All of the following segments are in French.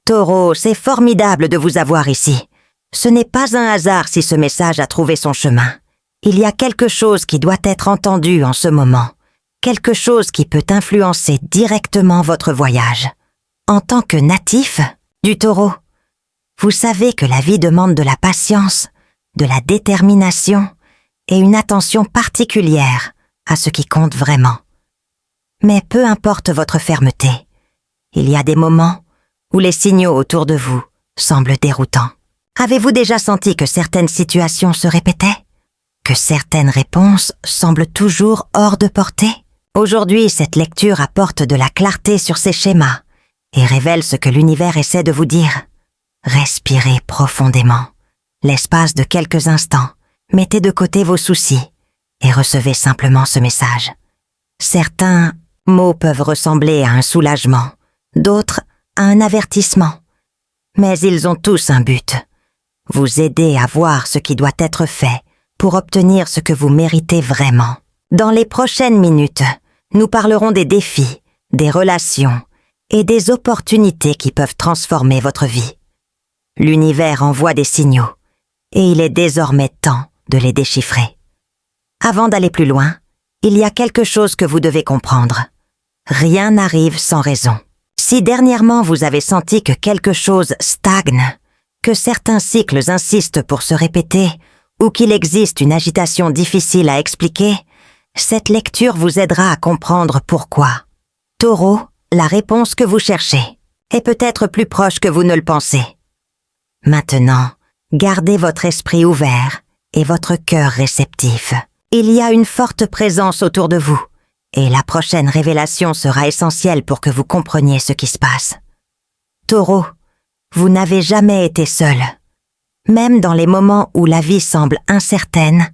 Taureau, c'est formidable de vous avoir ici. Ce n'est pas un hasard si ce message a trouvé son chemin. Il y a quelque chose qui doit être entendu en ce moment. Quelque chose qui peut influencer directement votre voyage. En tant que natif du Taureau, vous savez que la vie demande de la patience, de la détermination et une attention particulière à ce qui compte vraiment. Mais peu importe votre fermeté, il y a des moments où les signaux autour de vous semblent déroutants. Avez-vous déjà senti que certaines situations se répétaient? Que certaines réponses semblent toujours hors de portée? Aujourd'hui, cette lecture apporte de la clarté sur ces schémas et révèle ce que l'univers essaie de vous dire. Respirez profondément. L'espace de quelques instants, mettez de côté vos soucis et recevez simplement ce message. Certains mots peuvent ressembler à un soulagement, d'autres à un avertissement. Mais ils ont tous un but. Vous aider à voir ce qui doit être fait pour obtenir ce que vous méritez vraiment. Dans les prochaines minutes, nous parlerons des défis, des relations et des opportunités qui peuvent transformer votre vie. L'univers envoie des signaux et il est désormais temps de les déchiffrer. Avant d'aller plus loin, il y a quelque chose que vous devez comprendre. Rien n'arrive sans raison. Si dernièrement vous avez senti que quelque chose stagne, que certains cycles insistent pour se répéter ou qu'il existe une agitation difficile à expliquer, cette lecture vous aidera à comprendre pourquoi. Taureau, la réponse que vous cherchez est peut-être plus proche que vous ne le pensez. Maintenant, gardez votre esprit ouvert et votre cœur réceptif. Il y a une forte présence autour de vous et la prochaine révélation sera essentielle pour que vous compreniez ce qui se passe. Taureau, vous n'avez jamais été seul. Même dans les moments où la vie semble incertaine,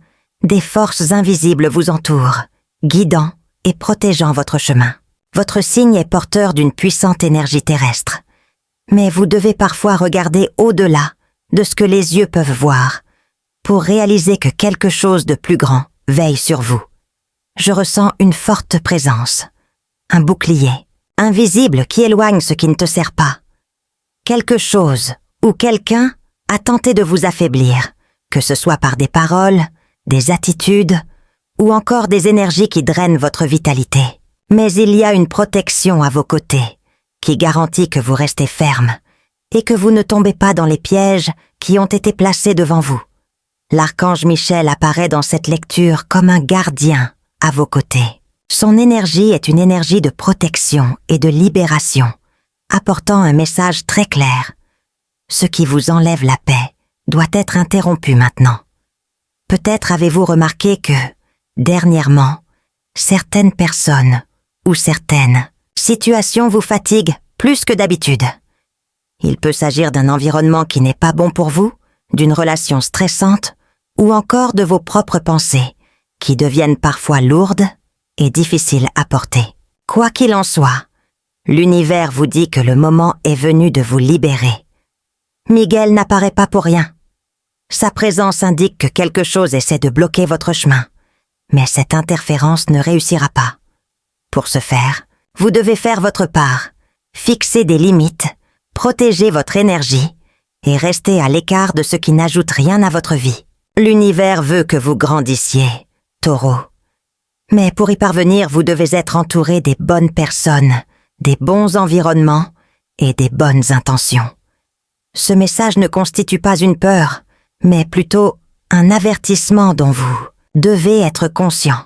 des forces invisibles vous entourent, guidant et protégeant votre chemin. Votre signe est porteur d'une puissante énergie terrestre. Mais vous devez parfois regarder au-delà de ce que les yeux peuvent voir pour réaliser que quelque chose de plus grand veille sur vous. Je ressens une forte présence, un bouclier, invisible qui éloigne ce qui ne te sert pas. Quelque chose ou quelqu'un a tenté de vous affaiblir, que ce soit par des paroles, des attitudes ou encore des énergies qui drainent votre vitalité. Mais il y a une protection à vos côtés qui garantit que vous restez ferme et que vous ne tombez pas dans les pièges qui ont été placés devant vous. L'archange Michel apparaît dans cette lecture comme un gardien à vos côtés. Son énergie est une énergie de protection et de libération, apportant un message très clair. Ce qui vous enlève la paix doit être interrompu maintenant. Peut-être avez-vous remarqué que, dernièrement, certaines personnes ou certaines situations vous fatiguent plus que d'habitude. Il peut s'agir d'un environnement qui n'est pas bon pour vous, d'une relation stressante ou encore de vos propres pensées qui deviennent parfois lourdes et difficiles à porter. Quoi qu'il en soit, l'univers vous dit que le moment est venu de vous libérer. Miguel n'apparaît pas pour rien. Sa présence indique que quelque chose essaie de bloquer votre chemin, mais cette interférence ne réussira pas. Pour ce faire, vous devez faire votre part, fixer des limites, protéger votre énergie et rester à l'écart de ce qui n'ajoute rien à votre vie. L'univers veut que vous grandissiez, Taureau. Mais pour y parvenir, vous devez être entouré des bonnes personnes, des bons environnements et des bonnes intentions. Ce message ne constitue pas une peur, mais plutôt un avertissement dont vous devez être conscient.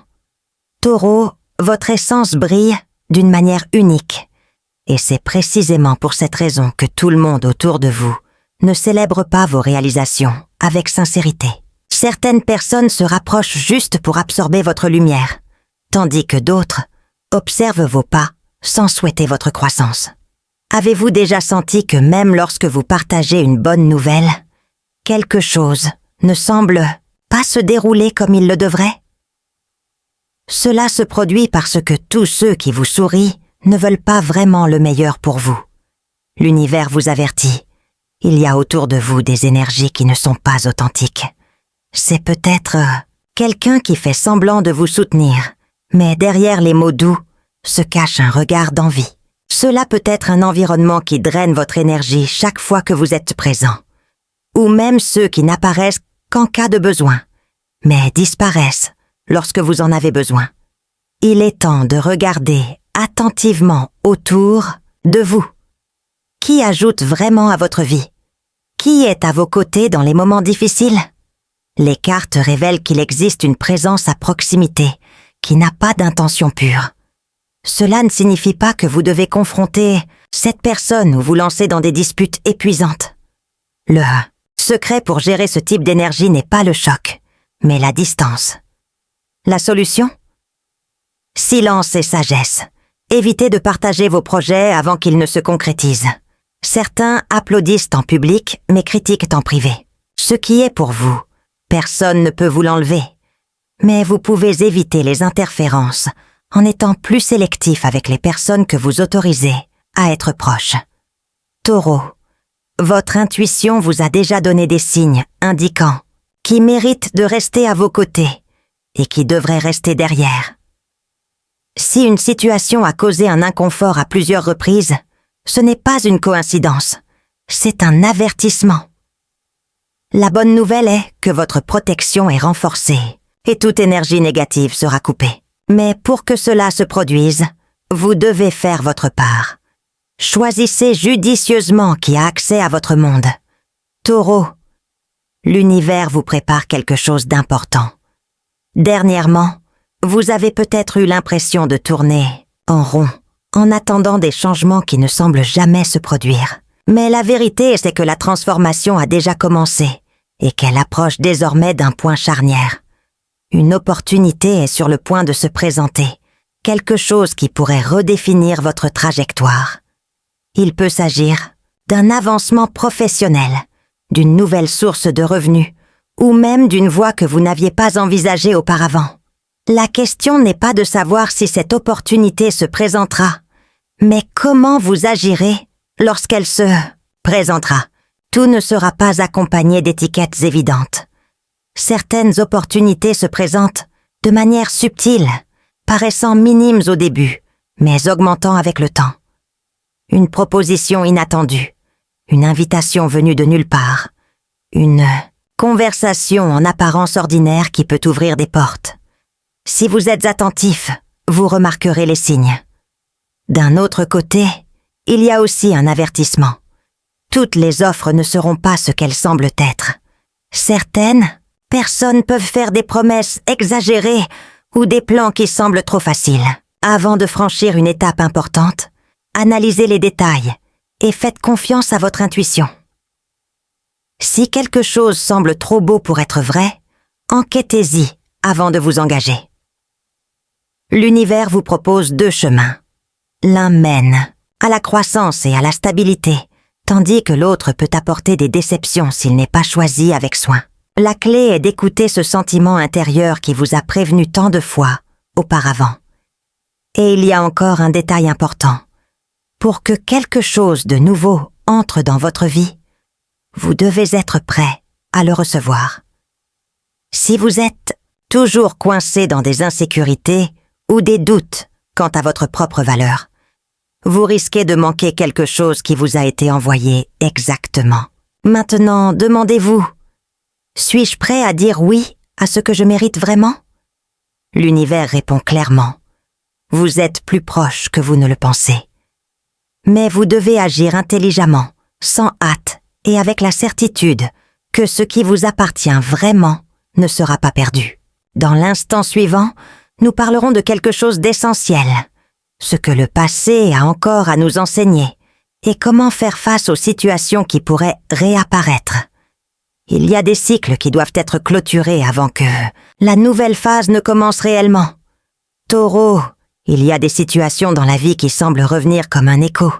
Taureau, votre essence brille d'une manière unique, et c'est précisément pour cette raison que tout le monde autour de vous ne célèbre pas vos réalisations avec sincérité. Certaines personnes se rapprochent juste pour absorber votre lumière, tandis que d'autres observent vos pas sans souhaiter votre croissance. Avez-vous déjà senti que même lorsque vous partagez une bonne nouvelle, quelque chose ne semble pas se dérouler comme il le devrait? Cela se produit parce que tous ceux qui vous sourient ne veulent pas vraiment le meilleur pour vous. L'univers vous avertit. Il y a autour de vous des énergies qui ne sont pas authentiques. C'est peut-être quelqu'un qui fait semblant de vous soutenir, mais derrière les mots doux se cache un regard d'envie. Cela peut être un environnement qui draine votre énergie chaque fois que vous êtes présent, ou même ceux qui n'apparaissent qu'en cas de besoin, mais disparaissent lorsque vous en avez besoin. Il est temps de regarder attentivement autour de vous. Qui ajoute vraiment à votre vie? Qui est à vos côtés dans les moments difficiles? Les cartes révèlent qu'il existe une présence à proximité qui n'a pas d'intention pure. Cela ne signifie pas que vous devez confronter cette personne ou vous lancer dans des disputes épuisantes. Le secret pour gérer ce type d'énergie n'est pas le choc, mais la distance. La solution? Silence et sagesse. Évitez de partager vos projets avant qu'ils ne se concrétisent. Certains applaudissent en public, mais critiquent en privé. Ce qui est pour vous, personne ne peut vous l'enlever. Mais vous pouvez éviter les interférences en étant plus sélectif avec les personnes que vous autorisez à être proches. Taureau, votre intuition vous a déjà donné des signes indiquant qui méritent de rester à vos côtés et qui devraient rester derrière. Si une situation a causé un inconfort à plusieurs reprises, ce n'est pas une coïncidence, c'est un avertissement. La bonne nouvelle est que votre protection est renforcée et toute énergie négative sera coupée. Mais pour que cela se produise, vous devez faire votre part. Choisissez judicieusement qui a accès à votre monde. Taureau, l'univers vous prépare quelque chose d'important. Dernièrement, vous avez peut-être eu l'impression de tourner en rond, en attendant des changements qui ne semblent jamais se produire. Mais la vérité, c'est que la transformation a déjà commencé et qu'elle approche désormais d'un point charnière. Une opportunité est sur le point de se présenter, quelque chose qui pourrait redéfinir votre trajectoire. Il peut s'agir d'un avancement professionnel, d'une nouvelle source de revenus, ou même d'une voie que vous n'aviez pas envisagée auparavant. La question n'est pas de savoir si cette opportunité se présentera, mais comment vous agirez lorsqu'elle se présentera. Tout ne sera pas accompagné d'étiquettes évidentes. Certaines opportunités se présentent de manière subtile, paraissant minimes au début, mais augmentant avec le temps. Une proposition inattendue, une invitation venue de nulle part, une conversation en apparence ordinaire qui peut ouvrir des portes. Si vous êtes attentif, vous remarquerez les signes. D'un autre côté, il y a aussi un avertissement. Toutes les offres ne seront pas ce qu'elles semblent être. Certaines personnes peuvent faire des promesses exagérées ou des plans qui semblent trop faciles. Avant de franchir une étape importante, analysez les détails et faites confiance à votre intuition. Si quelque chose semble trop beau pour être vrai, enquêtez-y avant de vous engager. L'univers vous propose deux chemins. L'un mène à la croissance et à la stabilité, tandis que l'autre peut apporter des déceptions s'il n'est pas choisi avec soin. La clé est d'écouter ce sentiment intérieur qui vous a prévenu tant de fois auparavant. Et il y a encore un détail important. Pour que quelque chose de nouveau entre dans votre vie, vous devez être prêt à le recevoir. Si vous êtes toujours coincé dans des insécurités ou des doutes quant à votre propre valeur, vous risquez de manquer quelque chose qui vous a été envoyé exactement. Maintenant, demandez-vous, suis-je prêt à dire oui à ce que je mérite vraiment? L'univers répond clairement. Vous êtes plus proche que vous ne le pensez. Mais vous devez agir intelligemment, sans hâte et avec la certitude que ce qui vous appartient vraiment ne sera pas perdu. Dans l'instant suivant, nous parlerons de quelque chose d'essentiel, ce que le passé a encore à nous enseigner et comment faire face aux situations qui pourraient réapparaître. Il y a des cycles qui doivent être clôturés avant que la nouvelle phase ne commence réellement. Taureau, il y a des situations dans la vie qui semblent revenir comme un écho.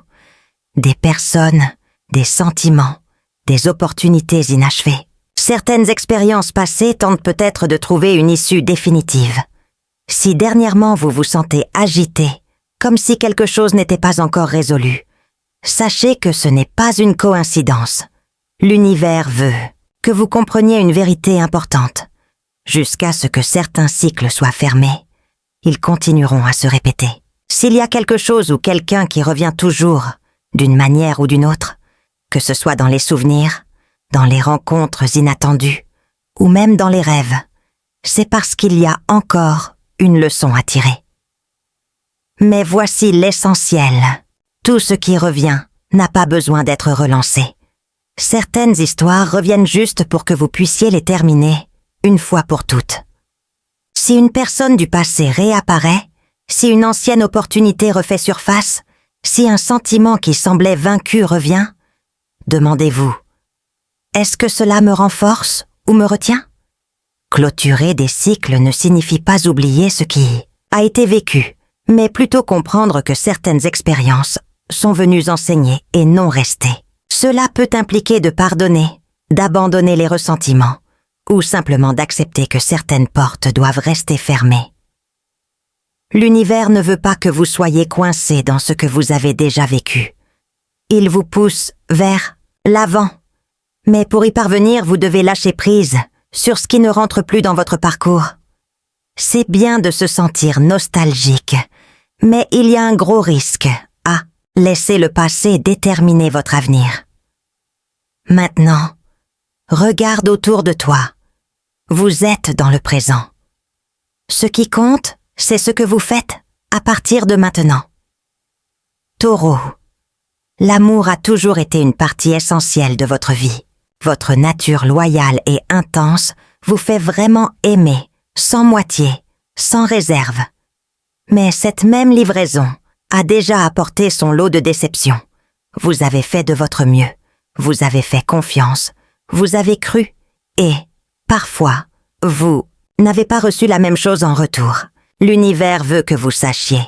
Des personnes, des sentiments, des opportunités inachevées. Certaines expériences passées tentent peut-être de trouver une issue définitive. Si dernièrement vous vous sentez agité, comme si quelque chose n'était pas encore résolu, sachez que ce n'est pas une coïncidence. L'univers veut que vous compreniez une vérité importante. Jusqu'à ce que certains cycles soient fermés, ils continueront à se répéter. S'il y a quelque chose ou quelqu'un qui revient toujours, d'une manière ou d'une autre, que ce soit dans les souvenirs, dans les rencontres inattendues, ou même dans les rêves, c'est parce qu'il y a encore une leçon à tirer. Mais voici l'essentiel. Tout ce qui revient n'a pas besoin d'être relancé. Certaines histoires reviennent juste pour que vous puissiez les terminer, une fois pour toutes. Si une personne du passé réapparaît, si une ancienne opportunité refait surface, si un sentiment qui semblait vaincu revient, demandez-vous, est-ce que cela me renforce ou me retient? Clôturer des cycles ne signifie pas oublier ce qui a été vécu, mais plutôt comprendre que certaines expériences sont venues enseigner et non rester. Cela peut impliquer de pardonner, d'abandonner les ressentiments, ou simplement d'accepter que certaines portes doivent rester fermées. L'univers ne veut pas que vous soyez coincé dans ce que vous avez déjà vécu. Il vous pousse vers l'avant. Mais pour y parvenir, vous devez lâcher prise sur ce qui ne rentre plus dans votre parcours. C'est bien de se sentir nostalgique, mais il y a un gros risque à laisser le passé déterminer votre avenir. Maintenant, regarde autour de toi. Vous êtes dans le présent. Ce qui compte, c'est ce que vous faites à partir de maintenant. Taureau, l'amour a toujours été une partie essentielle de votre vie. Votre nature loyale et intense vous fait vraiment aimer, sans moitié, sans réserve. Mais cette même livraison a déjà apporté son lot de déceptions. Vous avez fait de votre mieux, vous avez fait confiance, vous avez cru, et, parfois, vous n'avez pas reçu la même chose en retour. L'univers veut que vous sachiez.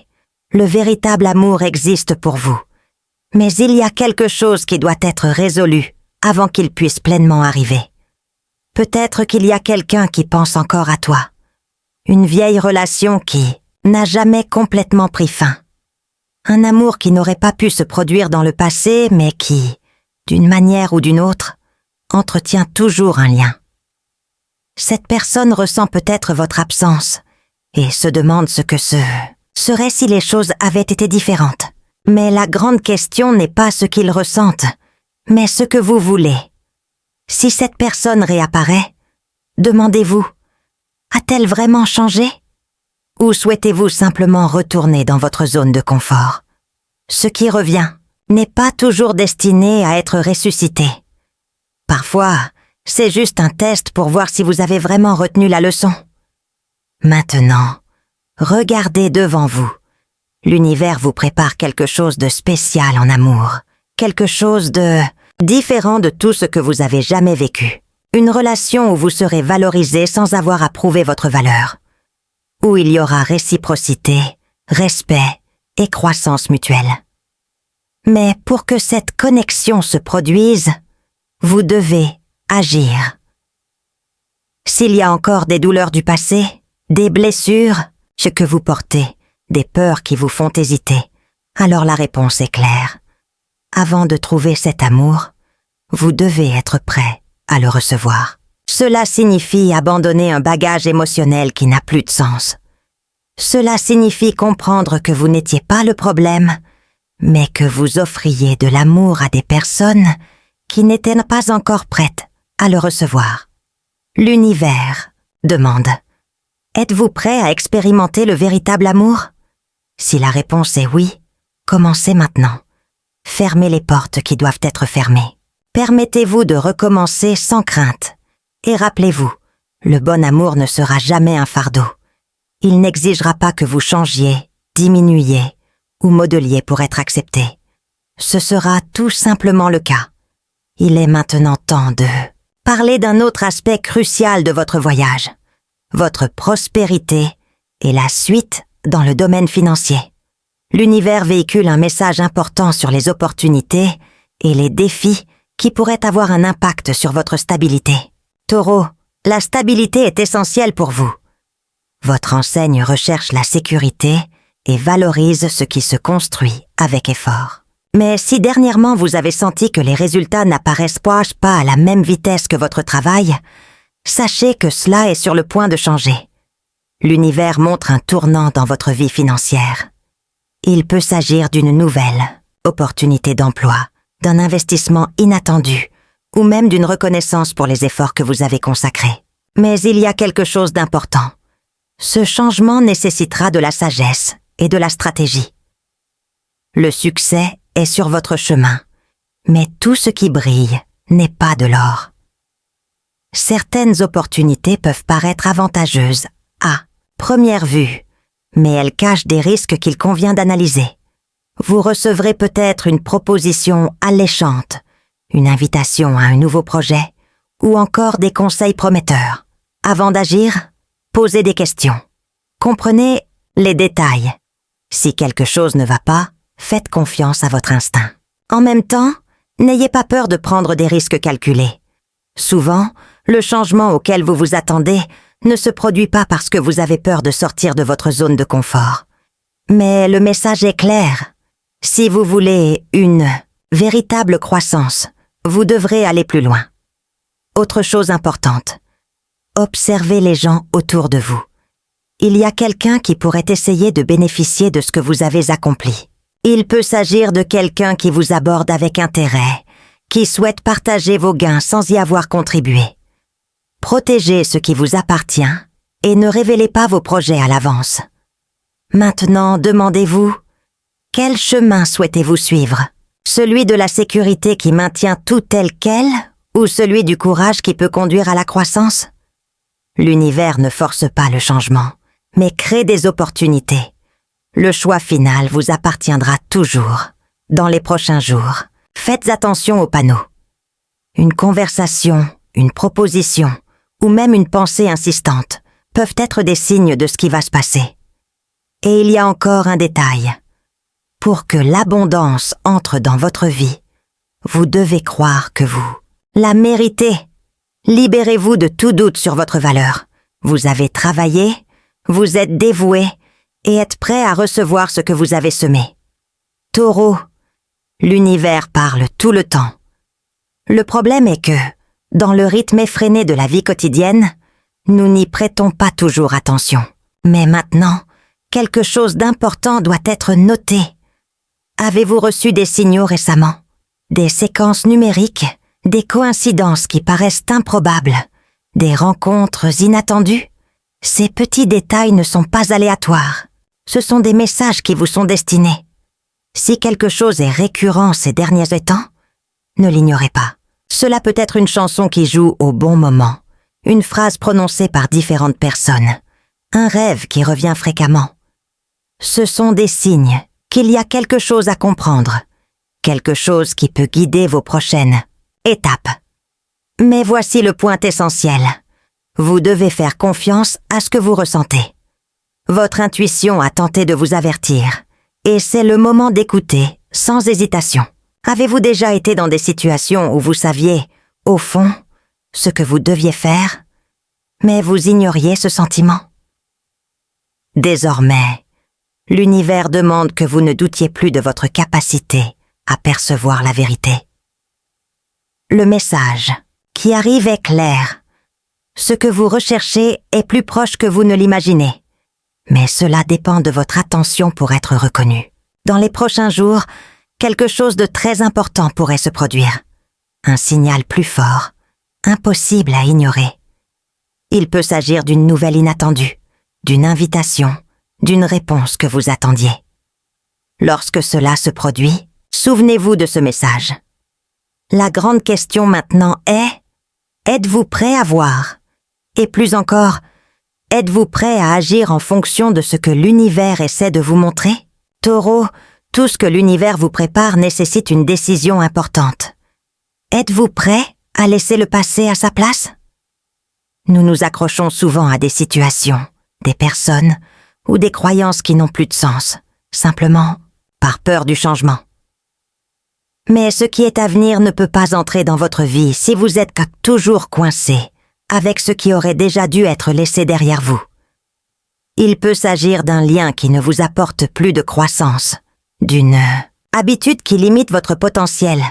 Le véritable amour existe pour vous. Mais il y a quelque chose qui doit être résolu avant qu'il puisse pleinement arriver. Peut-être qu'il y a quelqu'un qui pense encore à toi. Une vieille relation qui n'a jamais complètement pris fin. Un amour qui n'aurait pas pu se produire dans le passé, mais qui, d'une manière ou d'une autre, entretient toujours un lien. Cette personne ressent peut-être votre absence et se demande ce que ce serait si les choses avaient été différentes. Mais la grande question n'est pas ce qu'ils ressentent, mais ce que vous voulez. Si cette personne réapparaît, demandez-vous, a-t-elle vraiment changé? Ou souhaitez-vous simplement retourner dans votre zone de confort? Ce qui revient n'est pas toujours destiné à être ressuscité. Parfois, c'est juste un test pour voir si vous avez vraiment retenu la leçon. Maintenant, regardez devant vous. L'univers vous prépare quelque chose de spécial en amour, quelque chose de différent de tout ce que vous avez jamais vécu. Une relation où vous serez valorisé sans avoir à prouver votre valeur. Où il y aura réciprocité, respect et croissance mutuelle. Mais pour que cette connexion se produise, vous devez agir. S'il y a encore des douleurs du passé, des blessures, ce que vous portez, des peurs qui vous font hésiter, alors la réponse est claire. Avant de trouver cet amour, vous devez être prêt à le recevoir. Cela signifie abandonner un bagage émotionnel qui n'a plus de sens. Cela signifie comprendre que vous n'étiez pas le problème, mais que vous offriez de l'amour à des personnes qui n'étaient pas encore prêtes à le recevoir. L'univers demande: êtes-vous prêt à expérimenter le véritable amour? Si la réponse est oui, commencez maintenant. Fermez les portes qui doivent être fermées. Permettez-vous de recommencer sans crainte. Et rappelez-vous, le bon amour ne sera jamais un fardeau. Il n'exigera pas que vous changiez, diminuiez ou modeliez pour être accepté. Ce sera tout simplement le cas. Il est maintenant temps de parler d'un autre aspect crucial de votre voyage. Votre prospérité et la suite dans le domaine financier. L'univers véhicule un message important sur les opportunités et les défis qui pourraient avoir un impact sur votre stabilité. Taureau, la stabilité est essentielle pour vous. Votre enseigne recherche la sécurité et valorise ce qui se construit avec effort. Mais si dernièrement vous avez senti que les résultats n'apparaissent pas à la même vitesse que votre travail, sachez que cela est sur le point de changer. L'univers montre un tournant dans votre vie financière. Il peut s'agir d'une nouvelle opportunité d'emploi, d'un investissement inattendu, ou même d'une reconnaissance pour les efforts que vous avez consacrés. Mais il y a quelque chose d'important. Ce changement nécessitera de la sagesse et de la stratégie. Le succès est sur votre chemin, mais tout ce qui brille n'est pas de l'or. Certaines opportunités peuvent paraître avantageuses à première vue, mais elles cachent des risques qu'il convient d'analyser. Vous recevrez peut-être une proposition alléchante, une invitation à un nouveau projet, ou encore des conseils prometteurs. Avant d'agir, posez des questions. Comprenez les détails. Si quelque chose ne va pas, faites confiance à votre instinct. En même temps, n'ayez pas peur de prendre des risques calculés. Souvent, le changement auquel vous vous attendez ne se produit pas parce que vous avez peur de sortir de votre zone de confort. Mais le message est clair. Si vous voulez une véritable croissance, vous devrez aller plus loin. Autre chose importante, observez les gens autour de vous. Il y a quelqu'un qui pourrait essayer de bénéficier de ce que vous avez accompli. Il peut s'agir de quelqu'un qui vous aborde avec intérêt, qui souhaite partager vos gains sans y avoir contribué. Protégez ce qui vous appartient et ne révélez pas vos projets à l'avance. Maintenant, demandez-vous, quel chemin souhaitez-vous suivre? Celui de la sécurité qui maintient tout tel quel ou celui du courage qui peut conduire à la croissance? L'univers ne force pas le changement, mais crée des opportunités. Le choix final vous appartiendra toujours. Dans les prochains jours, faites attention aux panneaux. Une conversation, une proposition ou même une pensée insistante peuvent être des signes de ce qui va se passer. Et il y a encore un détail. Pour que l'abondance entre dans votre vie, vous devez croire que vous la méritez. Libérez-vous de tout doute sur votre valeur. Vous avez travaillé, vous êtes dévoué et êtes prêt à recevoir ce que vous avez semé. Taureau, l'univers parle tout le temps. Le problème est que, dans le rythme effréné de la vie quotidienne, nous n'y prêtons pas toujours attention. Mais maintenant, quelque chose d'important doit être noté. Avez-vous reçu des signaux récemment? Des séquences numériques, des coïncidences qui paraissent improbables, des rencontres inattendues? Ces petits détails ne sont pas aléatoires. Ce sont des messages qui vous sont destinés. Si quelque chose est récurrent ces derniers temps, ne l'ignorez pas. Cela peut être une chanson qui joue au bon moment, une phrase prononcée par différentes personnes, un rêve qui revient fréquemment. Ce sont des signes qu'il y a quelque chose à comprendre, quelque chose qui peut guider vos prochaines étapes. Mais voici le point essentiel. Vous devez faire confiance à ce que vous ressentez. Votre intuition a tenté de vous avertir, et c'est le moment d'écouter, sans hésitation. Avez-vous déjà été dans des situations où vous saviez, au fond, ce que vous deviez faire, mais vous ignoriez ce sentiment? Désormais, l'univers demande que vous ne doutiez plus de votre capacité à percevoir la vérité. Le message qui arrive est clair. Ce que vous recherchez est plus proche que vous ne l'imaginez. Mais cela dépend de votre attention pour être reconnu. Dans les prochains jours, quelque chose de très important pourrait se produire. Un signal plus fort, impossible à ignorer. Il peut s'agir d'une nouvelle inattendue, d'une invitation, d'une réponse que vous attendiez. Lorsque cela se produit, souvenez-vous de ce message. La grande question maintenant est, êtes-vous prêt à voir? Et plus encore, êtes-vous prêt à agir en fonction de ce que l'univers essaie de vous montrer? Taureau, tout ce que l'univers vous prépare nécessite une décision importante. Êtes-vous prêt à laisser le passé à sa place? Nous nous accrochons souvent à des situations, des personnes ou des croyances qui n'ont plus de sens, simplement par peur du changement. Mais ce qui est à venir ne peut pas entrer dans votre vie si vous êtes toujours coincé avec ce qui aurait déjà dû être laissé derrière vous. Il peut s'agir d'un lien qui ne vous apporte plus de croissance, d'une habitude qui limite votre potentiel,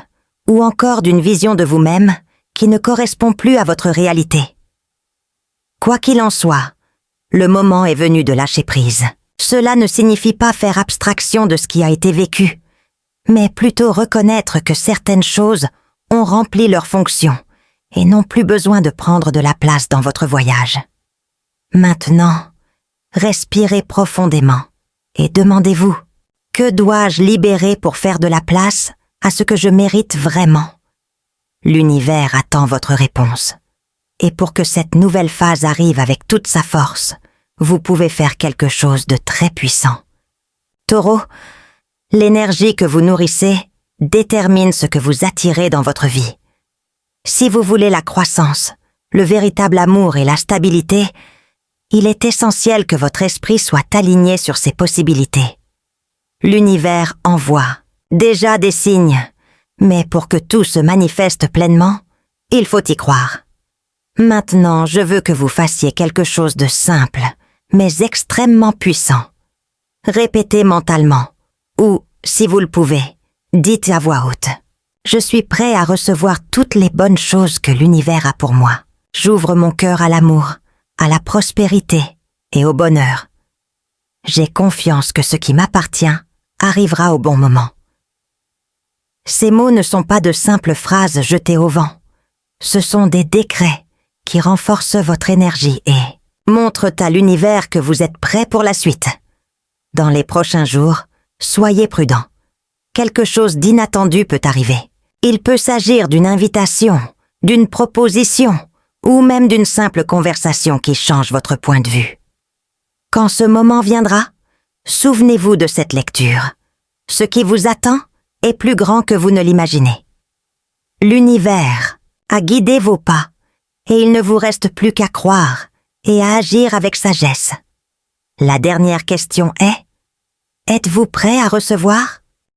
ou encore d'une vision de vous-même qui ne correspond plus à votre réalité. Quoi qu'il en soit, le moment est venu de lâcher prise. Cela ne signifie pas faire abstraction de ce qui a été vécu, mais plutôt reconnaître que certaines choses ont rempli leur fonction et n'ont plus besoin de prendre de la place dans votre voyage. Maintenant, respirez profondément et demandez-vous, que dois-je libérer pour faire de la place à ce que je mérite vraiment? L'univers attend votre réponse. Et pour que cette nouvelle phase arrive avec toute sa force, vous pouvez faire quelque chose de très puissant. Taureau, l'énergie que vous nourrissez détermine ce que vous attirez dans votre vie. Si vous voulez la croissance, le véritable amour et la stabilité, il est essentiel que votre esprit soit aligné sur ces possibilités. L'univers envoie déjà des signes, mais pour que tout se manifeste pleinement, il faut y croire. Maintenant, je veux que vous fassiez quelque chose de simple, mais extrêmement puissant. Répétez mentalement, ou, si vous le pouvez, dites à voix haute. Je suis prêt à recevoir toutes les bonnes choses que l'univers a pour moi. J'ouvre mon cœur à l'amour, à la prospérité et au bonheur. J'ai confiance que ce qui m'appartient arrivera au bon moment. Ces mots ne sont pas de simples phrases jetées au vent. Ce sont des décrets qui renforcent votre énergie et montrent à l'univers que vous êtes prêt pour la suite. Dans les prochains jours, soyez prudent. Quelque chose d'inattendu peut arriver. Il peut s'agir d'une invitation, d'une proposition, ou même d'une simple conversation qui change votre point de vue. Quand ce moment viendra, souvenez-vous de cette lecture. Ce qui vous attend est plus grand que vous ne l'imaginez. L'univers a guidé vos pas, et il ne vous reste plus qu'à croire et à agir avec sagesse. La dernière question est, êtes-vous prêt à recevoir?